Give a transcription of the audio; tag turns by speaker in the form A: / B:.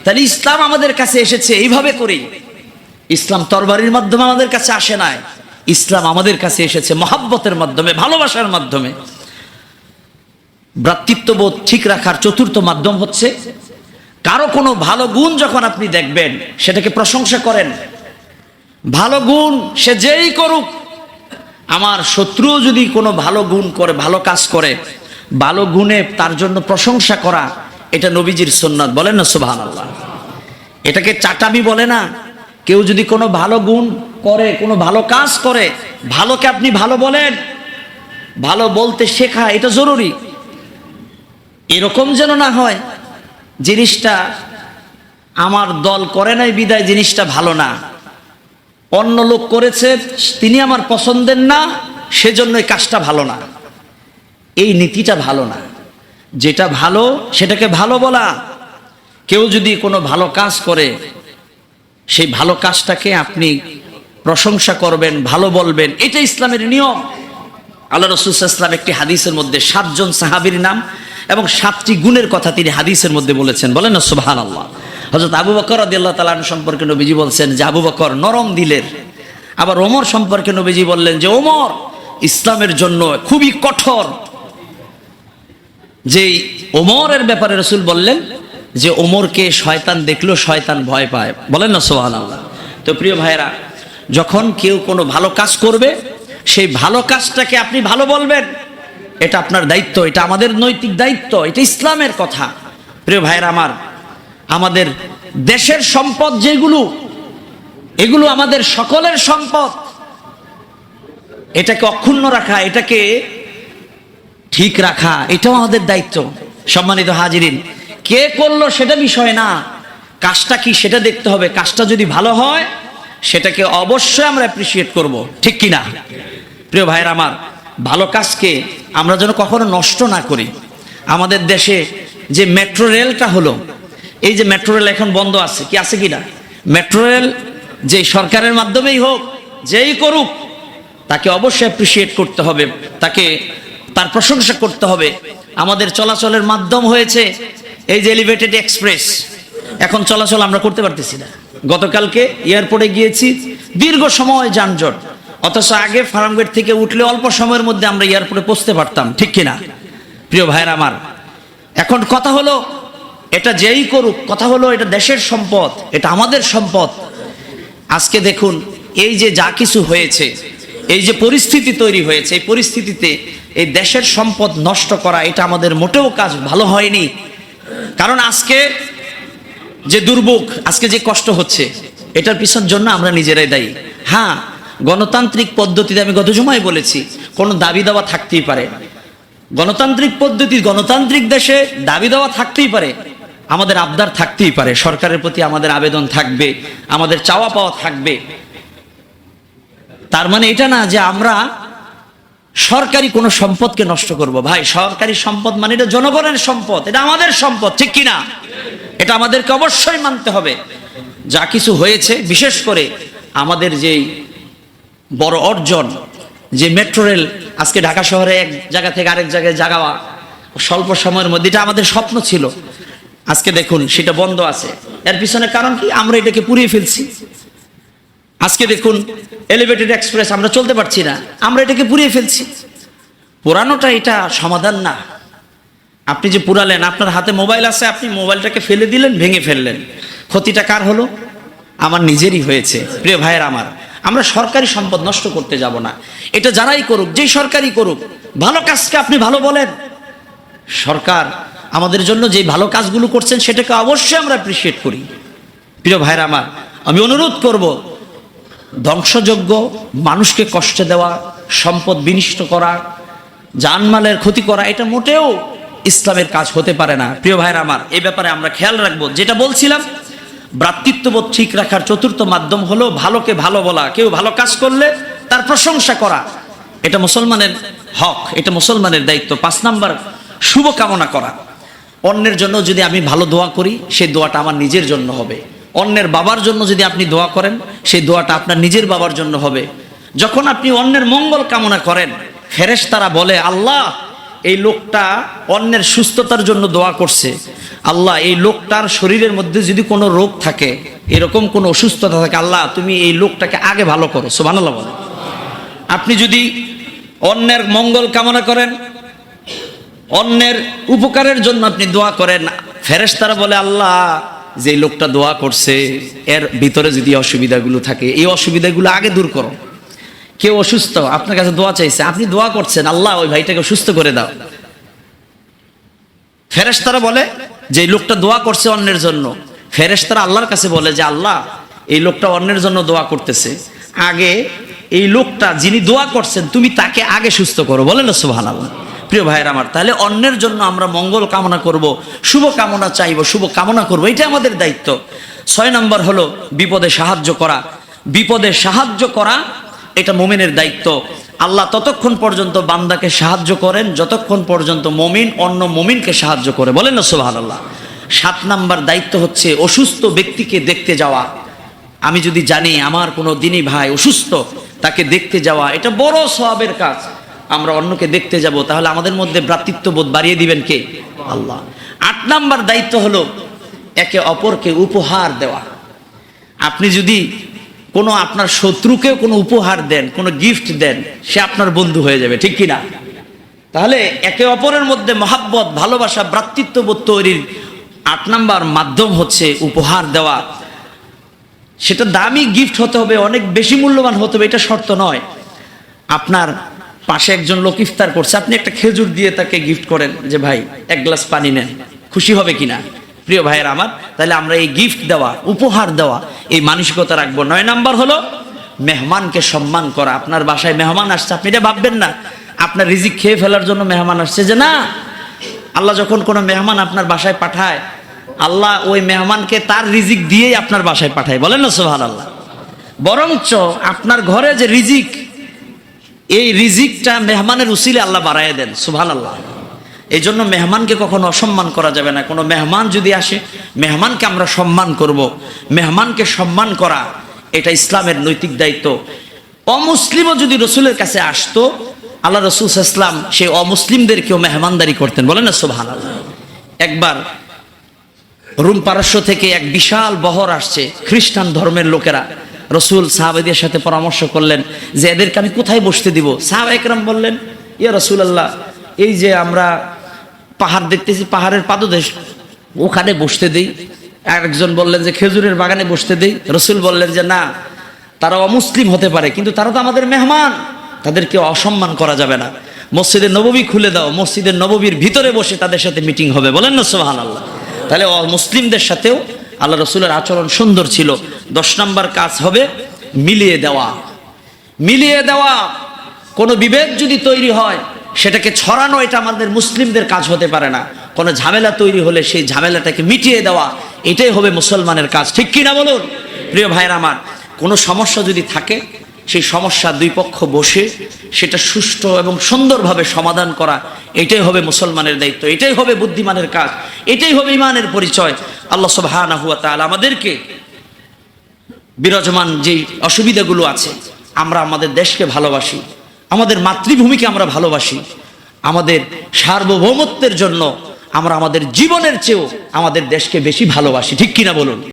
A: তাহলে ইসলাম আমাদের কাছে এসেছে এইভাবে করেই। ইসলাম তরবারির মাধ্যমে আমাদের কাছে আসে নাই, ইসলাম আমাদের কাছে এসেছে মহাব্বতের মাধ্যমে, ভালোবাসার মাধ্যমে। ভ্রাতৃত্ববোধ ঠিক রাখার চতুর্থ মাধ্যম হচ্ছে কারো কোনো ভালো গুণ যখন আপনি দেখবেন সেটাকে প্রশংসা করেন। ভালো গুণ সে যেই করুক, আমার শত্রু যদি কোনো ভালো গুণ করে, ভালো কাজ করে, ভালো গুণে তার জন্য প্রশংসা করা, এটা নবীজির সুন্নাত। বলেন না সুবহানাল্লাহ। এটাকে চাটামি বলে না। কেউ যদি কোনো ভালো গুণ করে, কোনো ভালো কাজ করে, ভালোকে আপনি ভালো বলেন, ভালো বলতে শেখা এটা জরুরি। এরকম যেন না হয় জিনিসটা আমার দল করে নাই বিদায় জিনিসটা ভালো না, অন্য লোক করেছে তিনি আমার পছন্দের না সেজন্য এই কাজটা ভালো না। এই নীতিটা ভালো না। যেটা ভালো সেটাকে ভালো বলা। কেউ যদি কোনো ভালো কাজ করে সেই ভালো কাজটাকে আপনি প্রশংসা করবেন, ভালো বলবেন, এটা ইসলামের নিয়ম। আল্লাহ রাসূল সাল্লাল্লাহু আলাইহি ওয়াসাল্লাম একটি হাদিসের মধ্যে 7 জন সাহাবীর নাম এবং 7টি গুণের কথা তিনি হাদিসের মধ্যে বলেছেন। বলেন না সুবহানাল্লাহ। হযরত আবু বকর রাদিয়াল্লাহু তাআলা আনহু সম্পর্কে নবীজি বলছেন যে আবু বকর নরম দিলের। আবার ওমর সম্পর্কে নবীজি বললেন যে ওমর ইসলামের জন্য খুবই কঠোর। যে ওমরের ব্যাপারে রাসূল বললেন যে ওমরকে শয়তান দেখলেও শয়তান ভয় পায়। বলেন না সুবহানাল্লাহ। তো প্রিয় ভাইরা, যখন কেউ কোনো ভালো কাজ করবে সেই ভালো কাজটাকে আপনি ভালো বলবেন, এটা আপনার দায়িত্ব, এটা আমাদের নৈতিক দায়িত্ব, এটা ইসলামের কথা। প্রিয় ভাইরা আমার, আমাদের দেশের সম্পদ যেগুলো, এগুলো আমাদের সকলের সম্পদ। এটাকে অক্ষুণ্ণ রাখা, এটাকে ঠিক রাখা, এটাও আমাদের দায়িত্ব। সম্মানিত হাজিরিন, কে করলো সেটা বিষয় না, কাজটা কি সেটা দেখতে হবে। কাজটা যদি ভালো হয় সেটাকে অবশ্যই আমরা অ্যাপ্রিসিয়েট করব, ঠিক কি না? প্রিয় ভাইরা আমার, ভালো কাজকে আমরা যেন কখনো নষ্ট না করি। আমাদের দেশে যে মেট্রো রেলটা হলো, এই যে মেট্রো রেল এখন বন্ধ আছে, কি আছে কিনা? মেট্রো রেল যে সরকারের মাধ্যমেই হোক, যেই করুক, তাকে অবশ্যই অ্যাপ্রিসিয়েট করতে হবে, তাকে তার প্রশংসা করতে হবে। আমাদের চলাচলের মাধ্যম হয়েছে এই যে এলিভেটেড এক্সপ্রেস, এখন চলাচল আমরা করতে পারতেছি না। গতকালকে এয়ারপোর্টে গিয়েছি, দীর্ঘ সময় যানজট, অথচ আগে ফার্মগেট থেকে উঠলে অল্প সময়ের মধ্যে আমরা এয়ারপোর্টে পৌঁছতে পারতাম, ঠিক কিনা? প্রিয় ভাইরা আমার, এখন কথা হলো এটা যেই করুক, কথা হলো এটা দেশের সম্পদ, এটা আমাদের সম্পদ। আজকে দেখুন এই যে যা কিছু হয়েছে, এই যে পরিস্থিতি তৈরি হয়েছে, এই পরিস্থিতিতে এই দেশের সম্পদ নষ্ট করা এটা আমাদের মোটেও কাজ ভালো হয়নি। কারণ আজকে যে দুর্ভোগ, আজকে যে কষ্ট হচ্ছে, এটার পিছন জন্য আমরা নিজেরাই দায়ী। হ্যাঁ, গণতান্ত্রিক পদ্ধতিতে আমি গত জুমায় বলেছি কোনো দাবি দাওয়া থাকতেই পারে। গণতান্ত্রিক পদ্ধতি, গণতান্ত্রিক দেশে দাবি দাওয়া থাকতেই পারে, আমাদের আবদার থাকতেই পারে, সরকারের প্রতি আমাদের আবেদন থাকবে, আমাদের চাওয়া পাওয়া থাকবে। তার মানে এটা না যে আমরা সরকারি কোনো সম্পদকে নষ্ট করব। ভাই, সরকারি সম্পদ মানে এটা জনগণের সম্পদ, এটা আমাদের সম্পদ, ঠিক কিনা? এটা আমাদেরকে অবশ্যই মানতে হবে। যা কিছু হয়েছে, বিশেষ করে আমাদের যেই বড় অর্জন যে মেট্রো রেল, আজকে ঢাকা শহরে এক জায়গা থেকে আরেক জায়গায় যাওয়া স্বল্প সময়ের মধ্যে, এটা আমাদের স্বপ্ন ছিল। আজকে দেখুন সেটা বন্ধ আছে। এর পিছনে কারণ কি? আমরা এটাকে পুড়িয়ে ফেলছি। আজকে দেখুন এলিভেটেড এক্সপ্রেস আমরা চলতে পারছি না, আমরা এটাকে পুড়িয়ে ফেলছি। পোড়ানোটা এটা সমাধান না। আপনি যে পুরালেন, আপনার হাতে মোবাইল আছে, আপনি মোবাইলটাকে ফেলে দিলেন, ভেঙে ফেললেন, ক্ষতিটা কার হলো? আমার নিজেরই হয়েছে। প্রিয় ভাইয়ের আমার, আমরা সরকারি সম্পদ নষ্ট করতে যাব না। এটা যারাই করুক, যে সরকারই করুক, ভালো কাজকে আপনি ভালো বলেন। সরকার আমাদের জন্য যে ভালো কাজগুলো করছেন সেটাকে অবশ্যই আমরা অ্যাপ্রিসিয়েট করি। প্রিয় ভাইয়ের আমার, আমি অনুরোধ করব, ধ্বংসযোগ্য, মানুষকে কষ্ট দেওয়া, সম্পদ বিনষ্ট করা, জানমালের ক্ষতি করা, এটা মোটেও ইসলামের কাজ হতে পারে না। প্রিয় ভাইয়ের আমার, এই ব্যাপারে আমরা খেয়াল রাখবো। যেটা বলছিলাম, ভ্রাতৃত্ববোধ ঠিক রাখার চতুর্থ মাধ্যম হলো ভালোকে ভালো বলা। কেউ ভালো কাজ করলে তার প্রশংসা করা, এটা মুসলমানের হক, এটা মুসলমানের দায়িত্ব। 5 নাম্বার, শুভ কামনা করা। অন্যের জন্য যদি আমি ভালো দোয়া করি, সেই দোয়াটা আমার নিজের জন্য হবে। অন্যের বাবার জন্য যদি আপনি দোয়া করেন, সেই দোয়াটা আপনার নিজের বাবার জন্য হবে। যখন আপনি অন্যের মঙ্গল কামনা করেন, ফেরেশতারা বলে, আল্লাহ এই লোকটা অন্যের সুস্থতার জন্য দোয়া করছে, আল্লাহ এই লোকটার শরীরের মধ্যে যদি কোনো রোগ থাকে, এরকম কোনো অসুস্থতা থাকে, আল্লাহ তুমি এই লোকটাকে আগে ভালো করো। সুবহানাল্লাহ বলেন। আপনি যদি অন্যের মঙ্গল কামনা করেন, অন্যের উপকারের জন্য আপনি দোয়া করেন, ফেরেশতারা বলে আল্লাহ যে লোকটা দোয়া করছে এর ভিতরে যদি অসুবিধাগুলো থাকে, এই অসুবিধাগুলো আগে দূর করো। কেউ অসুস্থ, আপনার কাছে দোয়া চাইছে, আপনি দোয়া করছেন আল্লাহ ওই ভাইটাকে সুস্থ করে দাও। ফেরেশতারা বলে যে লোকটা দোয়া করছে অন্যের জন্য, ফেরেশতারা আল্লাহর কাছে বলে যে আল্লাহ এই লোকটা অন্যের জন্য দোয়া করতেছে, আগে এই লোকটা যিনি দোয়া করছেন তুমি তাকে আগে সুস্থ করো। বলেন না সুবহানাল্লাহ। প্রিয় ভাইয়ের আমার, তাহলে অন্যের জন্য আমরা মঙ্গল কামনা করব, শুভ কামনা চাইবো, শুভ কামনা করবো, এটা আমাদের দায়িত্ব। 6 নম্বর হলো বিপদে সাহায্য করা। বিপদে সাহায্য করা এটা মুমিনের দায়িত্ব। আল্লাহ ততক্ষণ পর্যন্ত বান্দাকে সাহায্য করেন যতক্ষণ পর্যন্ত মুমিন অন্য মুমিনকে সাহায্য করে। বলেন না সুবহানাল্লাহ। 7 নম্বর দায়িত্ব হচ্ছে অসুস্থ ব্যক্তিকে দেখতে যাওয়া। আমি যদি জানি আমার কোনো দিনী ভাই অসুস্থ, তাকে দেখতে যাওয়া এটা বড় সওয়াবের কাজ। আমরা অন্যকে দেখতে যাব, তাহলে আমাদের মধ্যে ভ্রাতৃত্ববোধ বাড়িয়ে দিবেন কে? আল্লাহ। 8 নম্বর দায়িত্ব হলো একে অপরকে উপহার দেওয়া। আপনি যদি কোনো আপনার শত্রুকেও কোনো উপহার দেন, কোনো গিফট দেন, সে আপনার বন্ধু হয়ে যাবে, ঠিক কিনা? তাহলে একে অপরের মধ্যে মহাব্বত, ভালোবাসা, ভ্রাতৃত্ববোধ তৈরির 8 নম্বর মাধ্যম হচ্ছে উপহার দেওয়া। সেটা দামি গিফট হতে হবে, অনেক বেশি মূল্যবান হতে হবে, এটা শর্ত নয়। আপনার পাশে একজন লোক ইফতার করছে, আপনি একটা খেজুর দিয়ে তাকে গিফট করেন যে ভাই 1 গ্লাস পানি নেন, খুশি হবে কিনা? প্রিয় ভাইয়ের আমার, তাহলে আমরা এই গিফট দেওয়া, উপহার দেওয়া, এই মানসিকতা রাখবো। 9 নম্বর হলো মেহমানকে সম্মান করা। আপনার বাসায় মেহমান আসছে, আপনি এটা ভাববেন না আপনার রিজিক খেয়ে ফেলার জন্য মেহমান আসছে, যে না। আল্লাহ যখন কোনো মেহমান আপনার বাসায় পাঠায়, আল্লাহ ওই মেহমানকে তার রিজিক দিয়েই আপনার বাসায় পাঠায়। বলেন না সুবহানাল্লাহ। বরঞ্চ আপনার ঘরে যে রিজিক, এই রিজিকটা মেহমানের উসিলে আল্লাহ বাড়ায় দেন। সুবহানাল্লাহ। এই জন্য মেহমানকে কখনো অসম্মান করা যাবে না। কোনো মেহমান যদি আসে, মেহমানকে আমরা সম্মান করব। মেহমানকে সম্মান করা এটা ইসলামের নৈতিক দায়িত্ব। অমুসলিমও যদি রসুলের কাছে আসতো, আল্লাহ রসুল ইসলাম সেই অমুসলিমদেরকেও মেহমানদারি করতেন। বলেন না সুবহানাল্লাহ। একবার রোম পারস্য থেকে এক বিশাল বহর আসছে, খ্রিস্টান ধর্মের লোকেরা। রসুল সাহাবাদের সাথে পরামর্শ করলেন যে এদেরকে আমি কোথায় বসতে দিব? সাহাবা একরাম বললেন, ইয়া রাসূলুল্লাহ, এই যে আমরা পাহাড় দেখতেছি, পাহাড়ের পাদদেশ, ওখানে বসতে দেই। আরেকজন বললেন যে খেজুরের বাগানে বসতে দেই। রসুল বললেন যে না, তারা অমুসলিম হতে পারে, কিন্তু তারা তো আমাদের মেহমান, তাদেরকে অসম্মান করা যাবে না। মসজিদে নববী খুলে দাও, মসজিদের নববীর ভিতরে বসে তাদের সাথে মিটিং হবে। বলেন না সুবহানাল্লাহ। তাহলে মুসলিমদের সাথেও আল্লাহ রসুলের আচরণ সুন্দর ছিল। 10 নম্বর কাজ হবে মিলিয়ে দেওয়া। মিলিয়ে দেওয়া, কোনো বিভেদ যদি তৈরি হয় সেটাকে ছড়ানো, এটা আমাদের মুসলিমদের কাজ হতে পারে না। কোনো ঝামেলা তৈরি হলে সেই ঝামেলাটাকে মিটিয়ে দেওয়া, এটাই হবে মুসলমানের কাজ, ঠিক কিনা বলুন? প্রিয় ভাইরা আমার, কোনো সমস্যা যদি থাকে, সেই সমস্যা 2 পক্ষ বসে সেটা সুষ্ঠু এবং সুন্দরভাবে সমাধান করা, এটাই হবে মুসলমানের দায়িত্ব, এটাই হবে বুদ্ধিমানের কাজ, এটাই হবে ঈমানের পরিচয়। আল্লাহ সুবহানাহু ওয়া তাআলা আমাদেরকে বিরাজমান যে অসুবিধাগুলো আছে, আমরা আমাদের দেশকে ভালোবাসি, আমাদের মাতৃভূমিকে আমরা ভালোবাসি, আমাদের সার্বভৌমত্বের জন্য আমরা আমাদের জীবনের চেয়েও আমাদের দেশকে বেশি ভালোবাসি, ঠিক কিনা বলুন?